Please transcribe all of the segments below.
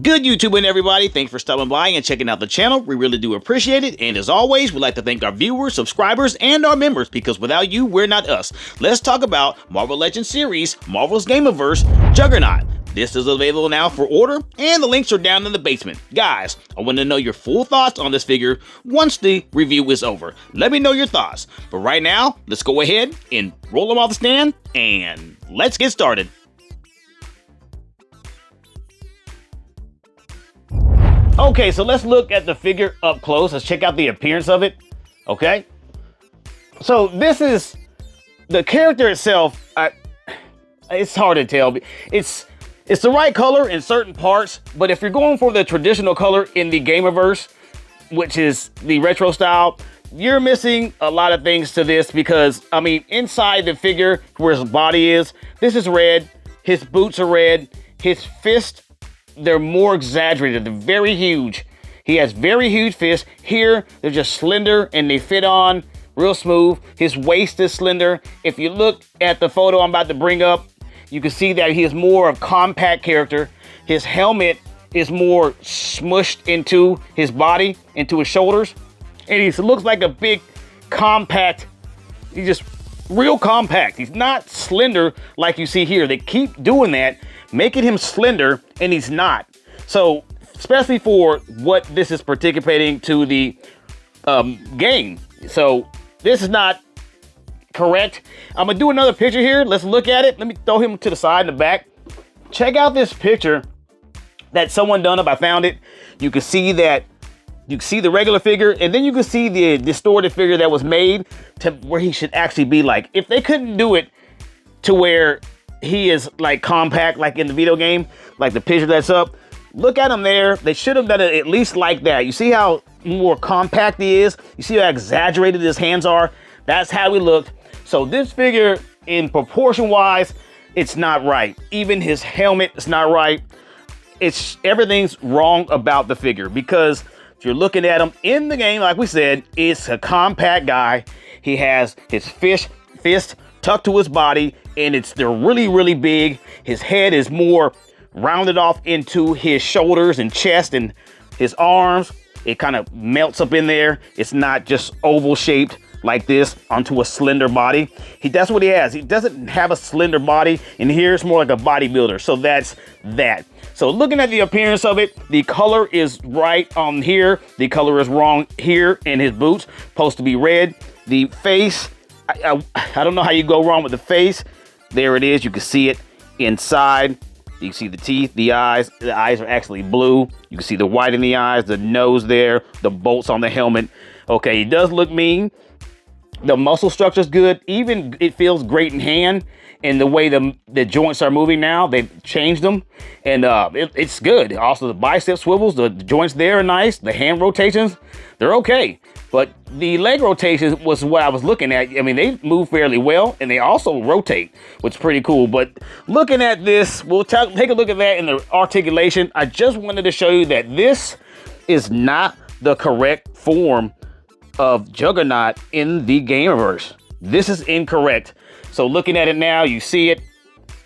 Good YouTube and everybody, thanks for stopping by and checking out the channel. We really do appreciate it. And as always, we'd like to thank our viewers, subscribers, and our members, because without you, we're not us. Let's talk about Marvel Legends series, Marvel's Gamerverse, Juggernaut. This is available now for order, and the links are down in the basement. Guys, I want to know your full thoughts on this figure once the review is over. Let me know your thoughts. But right now, let's go ahead and roll them off the stand, and let's get started. Okay, so let's look at the figure up close. Let's check out the appearance of it. Okay, so this is the character itself. It's hard to tell. It's the right color in certain parts, but if you're going for the traditional color in the Gamerverse, which is the retro style, you're missing a lot of things to this because, I mean, inside the figure where his body is, this is red, his boots are red, his fist, they're more exaggerated, they're very huge. He has very huge fists. Here, they're just slender and they fit on real smooth. His waist is slender. If you look at the photo I'm about to bring up, you can see that he is more of a compact character. His helmet is more smushed into his body, into his shoulders. And he looks like a big, compact, he's just real compact. He's not slender like you see here. They keep doing that, making him slender, and he's not. So, especially for what this is participating to the game. So, this is not correct. I'm gonna do another picture here. Let's look at it. Let me throw him to the side and the back. Check out this picture that someone done up. I found it. You can see that, you can see the regular figure, and then you can see the distorted figure that was made to where he should actually be like. If they couldn't do it to where he is like compact, like in the video game, like the picture that's up, look at him there. They should have done it at least like that. You see how more compact he is? You see how exaggerated his hands are? That's how he looked. So this figure, in proportion wise, it's not right. Even his helmet is not right. Everything's wrong about the figure, because if you're looking at him in the game, like we said, it's a compact guy. He has his fist tucked to his body, and they're really, really big. His head is more rounded off into his shoulders and chest and his arms. It kind of melts up in there. It's not just oval shaped like this onto a slender body. That's what he has. He doesn't have a slender body, and here it's more like a bodybuilder. So that's that. So looking at the appearance of it, the color is right on here. The color is wrong here in his boots. Supposed to be red. The face, I don't know how you go wrong with the face. There it is. You can see it inside. You can see the teeth, the eyes. The eyes are actually blue. You can see the white in the eyes, the nose there, the bolts on the helmet. Okay, he does look mean. The muscle structure is good. Even it feels great in hand. And the way the joints are moving now, they've changed them. And it's good. Also, the bicep swivels, the joints there are nice. The hand rotations, they're okay. But the leg rotations was what I was looking at. I mean, they move fairly well, and they also rotate, which is pretty cool. But looking at this, we'll take a look at that in the articulation. I just wanted to show you that this is not the correct form of Juggernaut in the Gamerverse. This is incorrect. So looking at it now, you see it.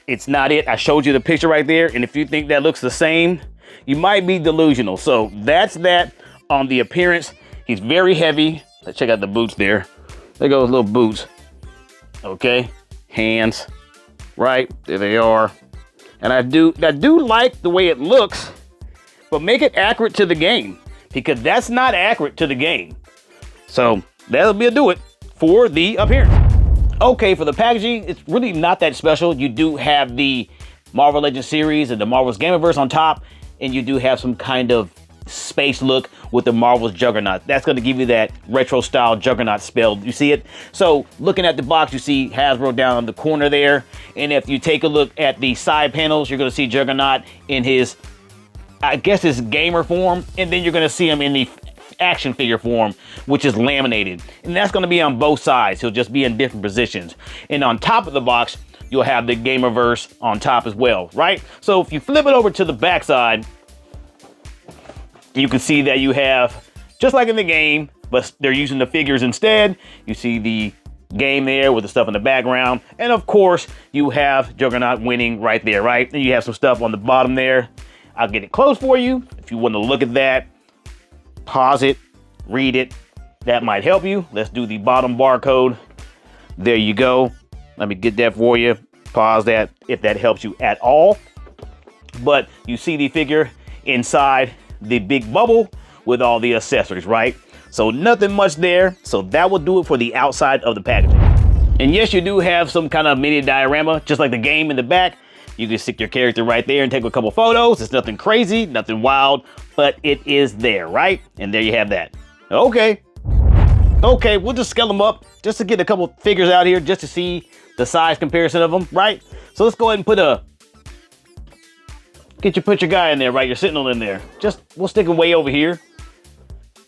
It's not it. I showed you the picture right there. And if you think that looks the same, you might be delusional. So that's that on the appearance. He's very heavy. Let's check out the boots there. There goes little boots. Okay, hands, right, there they are. And I do like the way it looks, but make it accurate to the game, because that's not accurate to the game. So that'll be a do it for the appearance. Okay, for the packaging, it's really not that special. You do have the Marvel Legends series and the Marvel's Gamerverse on top, and you do have some kind of space look with the Marvel's Juggernaut. That's going to give you that retro style Juggernaut spell. You see it? So looking at the box, you see Hasbro down in the corner there. And if you take a look at the side panels, you're going to see Juggernaut in his, I guess, his gamer form. And then you're going to see him in the action figure form, which is laminated. And that's going to be on both sides. He'll just be in different positions. And on top of the box, you'll have the Gamerverse on top as well, right? So if you flip it over to the back side, you can see that you have, just like in the game, but they're using the figures instead. You see the game there with the stuff in the background. And of course, you have Juggernaut winning right there, right? And you have some stuff on the bottom there. I'll get it close for you. If you want to look at that, pause it, read it. That might help you. Let's do the bottom barcode. There you go. Let me get that for you. Pause that if that helps you at all. But you see the figure inside the big bubble with all the accessories, right? So nothing much there. So that will do it for the outside of the packaging. And yes, you do have some kind of mini diorama, just like the game in the back. You can stick your character right there and take a couple photos. It's nothing crazy, nothing wild, but it is there, right? And there you have that. Okay. Okay, we'll just scale them up just to get a couple figures out here just to see the size comparison of them, right? So let's go ahead and put your guy in there, right? Your Sentinel in there. We'll stick him way over here.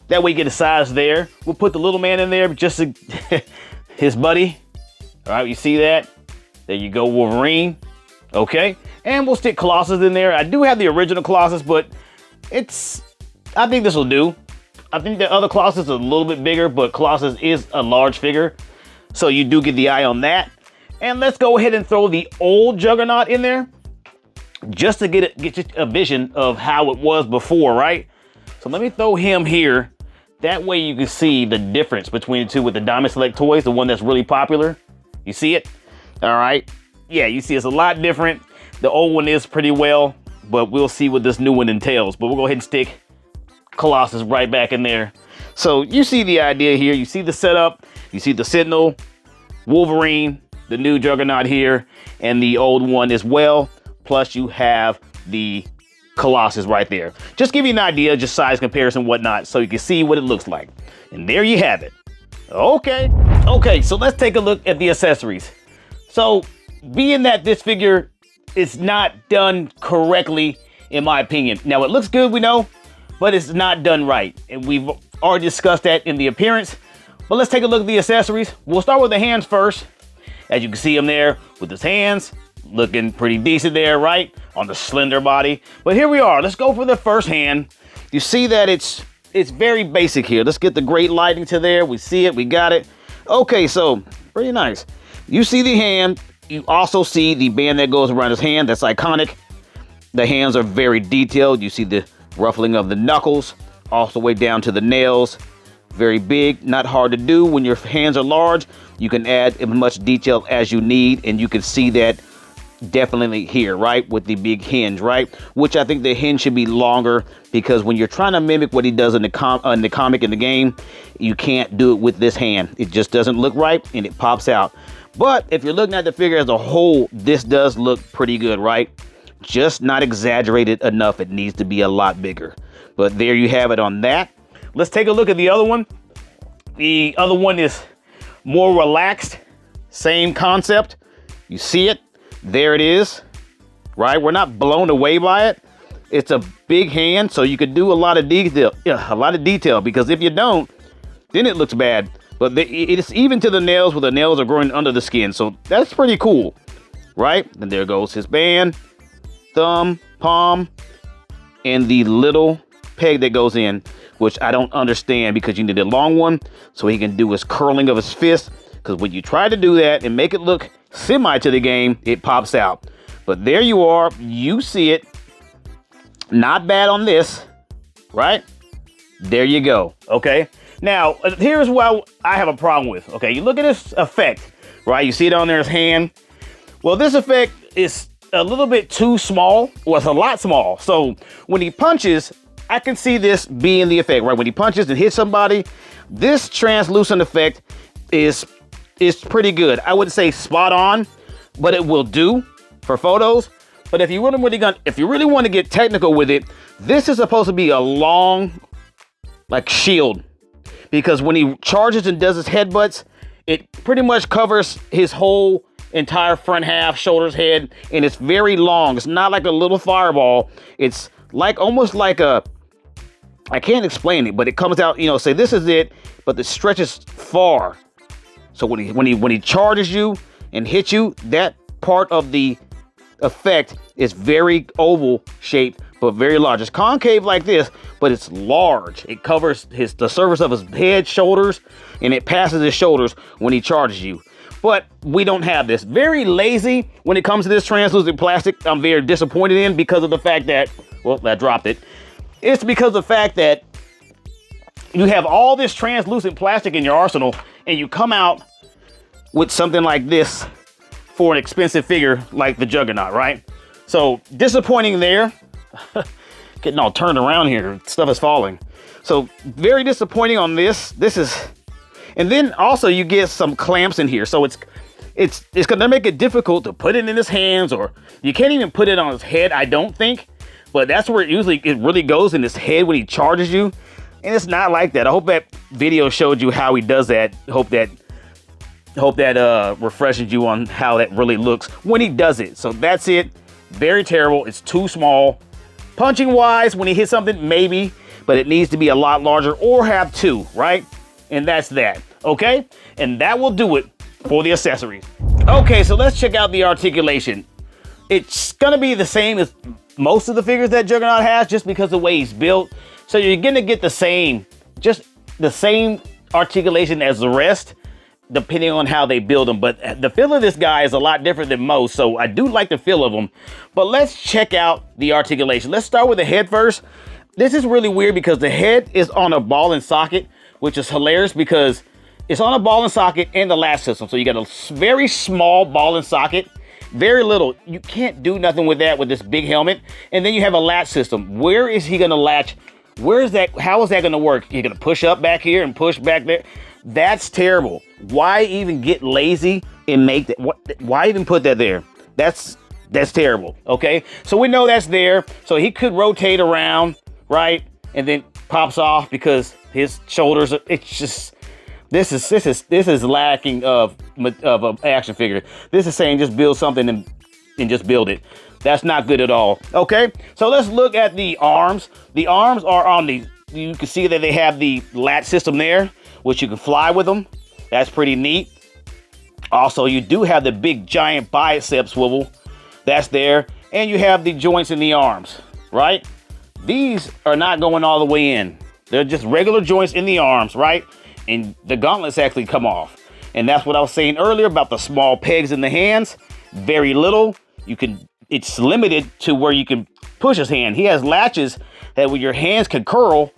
That way you get a size there. We'll put the little man in there just to his buddy. All right, you see that? There you go, Wolverine. Okay, and we'll stick Colossus in there. I do have the original Colossus, but I think this will do. I think the other Colossus is a little bit bigger, but Colossus is a large figure. So you do get the eye on that. And let's go ahead and throw the old Juggernaut in there just to get a vision of how it was before, right? So let me throw him here. That way you can see the difference between the two with the Diamond Select Toys, the one that's really popular. You see it? All right. Yeah, you see it's a lot different. The old one is pretty well, but we'll see what this new one entails. But we'll go ahead and stick Colossus right back in there. So you see the idea here. You see the setup. You see the Sentinel, Wolverine, the new Juggernaut here, and the old one as well. Plus you have the Colossus right there. Just give you an idea, just size comparison, whatnot, so you can see what it looks like. And there you have it. Okay. Okay, so let's take a look at the accessories. So being that this figure is not done correctly, in my opinion. Now it looks good, we know, but it's not done right. And we've already discussed that in the appearance. But let's take a look at the accessories. We'll start with the hands first. As you can see him there with his hands, looking pretty decent there, right? On the slender body. But here we are. Let's go for the first hand. You see that it's very basic here. Let's get the great lighting to there. We see it. We got it. Okay, so pretty nice. You see the hand. You also see the band that goes around his hand. That's iconic. The hands are very detailed. You see the ruffling of the knuckles, all the way down to the nails. Very big, not hard to do. When your hands are large, you can add as much detail as you need, and you can see that definitely here, right, with the big hinge, right? Which I think the hinge should be longer, because when you're trying to mimic what he does in the comic, in the game, you can't do it with this hand. It just doesn't look right, and it pops out. But if you're looking at the figure as a whole, this does look pretty good, right? Just not exaggerated enough. It needs to be a lot bigger. But there you have it on that. Let's take a look at the other one. The other one is more relaxed. Same concept. You see it. There it is. Right? We're not blown away by it. It's a big hand, so you could do a lot of detail. Yeah, a lot of detail, because if you don't, then it looks bad. But it's even to the nails, where the nails are growing under the skin. So that's pretty cool. Right? And there goes his band, thumb, palm, and the little peg that goes in, which I don't understand, because you need a long one so he can do his curling of his fist. Because when you try to do that and make it look semi to the game, it pops out. But there you are. You see it. Not bad on this, right? There you go. Okay. Now, here's what I have a problem with. Okay, you look at this effect, right? You see it on there, his hand. Well, this effect is a little bit too small. Well, it's a lot small. So when he punches, I can see this being the effect, right? When he punches and hits somebody, this translucent effect is pretty good. I wouldn't say spot on, but it will do for photos. But if you really want to get technical with it, this is supposed to be a long, like, shield, because when he charges and does his headbutts, it pretty much covers his whole entire front half, shoulders, head, and it's very long. It's not like a little fireball. It's like almost like a, I can't explain it, but it comes out, you know, say this is it, but it stretches far. So when he charges you and hits you, that part of the effect is very oval shaped, but very large. It's concave like this, but it's large. It covers the surface of his head, shoulders, and it passes his shoulders when he charges you. but we don't have this. Very lazy when it comes to this translucent plastic. I'm very disappointed in because of the fact that, well, I dropped it. It's because of the fact that you have all this translucent plastic in your arsenal and you come out with something like this for an expensive figure like the Juggernaut, right? So disappointing there. Getting all turned around here, stuff is falling. So very disappointing on this. And then also you get some clamps in here. So it's gonna make it difficult to put it in his hands, or you can't even put it on his head, I don't think. But that's where it really goes in his head when he charges you. And it's not like that. I hope that video showed you how he does that. Hope that refreshes you on how that really looks when he does it. So that's it. Very terrible. It's too small. Punching wise, when he hits something, maybe, but it needs to be a lot larger or have two, right? And that's that, okay? And that will do it for the accessories. Okay, so let's check out the articulation. It's gonna be the same as most of the figures that Juggernaut has, just because of the way he's built. So you're gonna get just the same articulation as the rest, depending on how they build them. But the feel of this guy is a lot different than most, so I do like the feel of them. But let's check out the articulation. Let's start with the head first. This is really weird because the head is on a ball and socket, which is hilarious because it's on a ball and socket and the latch system. So you got a very small ball and socket, very little. You can't do nothing with that with this big helmet. And then you have a latch system. Where is he gonna latch? Where is that? How is that gonna work? You're gonna push up back here and push back there? That's terrible. Why even get lazy and make that? Why even put that there? That's terrible, okay? So we know that's there. So he could rotate around, right? And then pops off because his shoulders are, it's just, this is lacking of an action figure. This is saying just build something and just build it. That's not good at all, okay? So let's look at the arms. The arms are on you can see that they have the latch system there, which you can fly with them. That's pretty neat. Also, you do have the big giant bicep swivel. That's there. And you have the joints in the arms, right? These are not going all the way in. They're just regular joints in the arms, right? And the gauntlets actually come off. And that's what I was saying earlier about the small pegs in the hands. Very little. It's limited to where you can push his hand. He has latches that when your hands can curl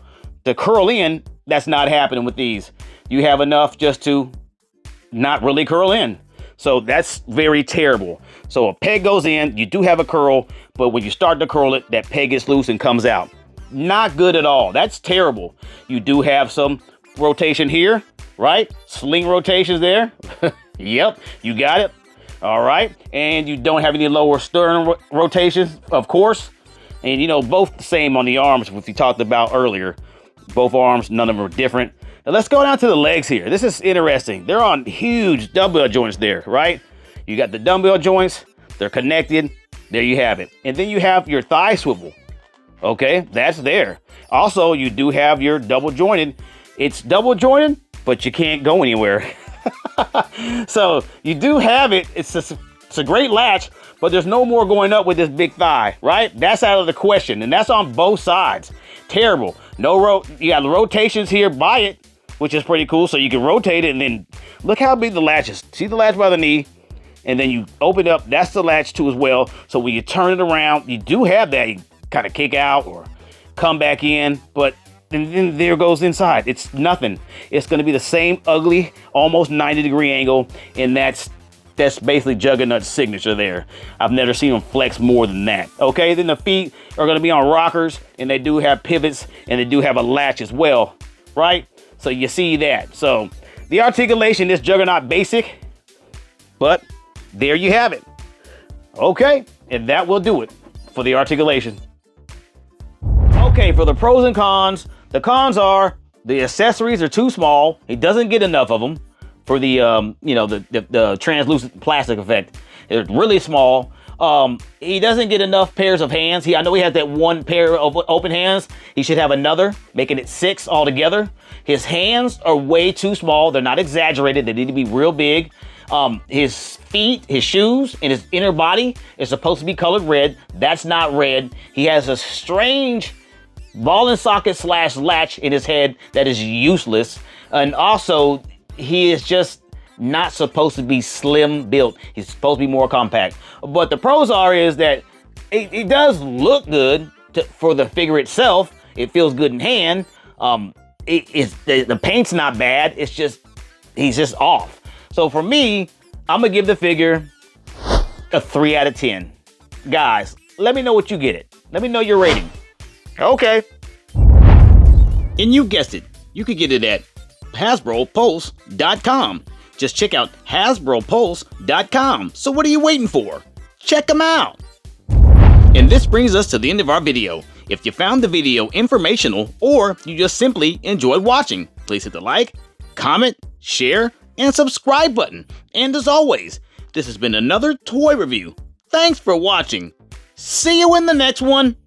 in. That's not happening with these. You have enough just to not really curl in. So that's very terrible. So a peg goes in, you do have a curl, but when you start to curl it, that peg gets loose and comes out. Not good at all. That's terrible. You do have some rotation here, right? Sling rotations there. Yep, you got it. All right. And you don't have any lower sternum rotations, of course. And you know, both the same on the arms, which we talked about earlier. Both arms, none of them are different. Now let's go down to the legs here. This is interesting. They're on huge dumbbell joints there, right? You got the dumbbell joints, they're connected. There you have it. And then you have your thigh swivel. Okay, that's there. Also, you do have your double jointed. It's double jointed, but you can't go anywhere. So you do have it. It's a great latch, but there's no more going up with this big thigh, right? That's out of the question, and that's on both sides. Terrible. You got the rotations here by it, which is pretty cool. So you can rotate it, and then look how big the latch is. See the latch by the knee, and then you open up. That's the latch too as well. So when you turn it around, you do have that. You kind of kick out or come back in, but then there goes inside. It's nothing. It's going to be the same ugly, almost 90-degree angle, and that's basically Juggernaut's signature there. I've never seen him flex more than that. Okay, then the feet are going to be on rockers, and they do have pivots, and they do have a latch as well, right? So you see that. So the articulation is Juggernaut basic, but there you have it. Okay, and that will do it for the articulation. Okay, for the pros and cons, the cons are the accessories are too small. He doesn't get enough of them for the, the translucent plastic effect. It's really small. He doesn't get enough pairs of hands. I know he has that one pair of open hands. He should have another, making it 6 altogether. His hands are way too small. They're not exaggerated. They need to be real big. His feet, his shoes, and his inner body is supposed to be colored red. That's not red. He has a strange ball and socket / latch in his head that is useless. And also, he is just not supposed to be slim built. He's supposed to be more compact. But the pros is that it does look good for the figure itself. It feels good in hand. The paint's not bad. It's just, he's just off. So for me, I'm gonna give the figure a 3 out of 10. Guys, let me know what you get it. Let me know your rating. Okay. And you guessed it, you could get it at HASBROPulse.com. Just check out HASBROPulse.com. So what are you waiting for? Check them out. And this brings us to the end of our video. If you found the video informational or you just simply enjoyed watching, please hit the like, comment, share, and subscribe button. And as always, this has been another toy review. Thanks for watching. See you in the next one.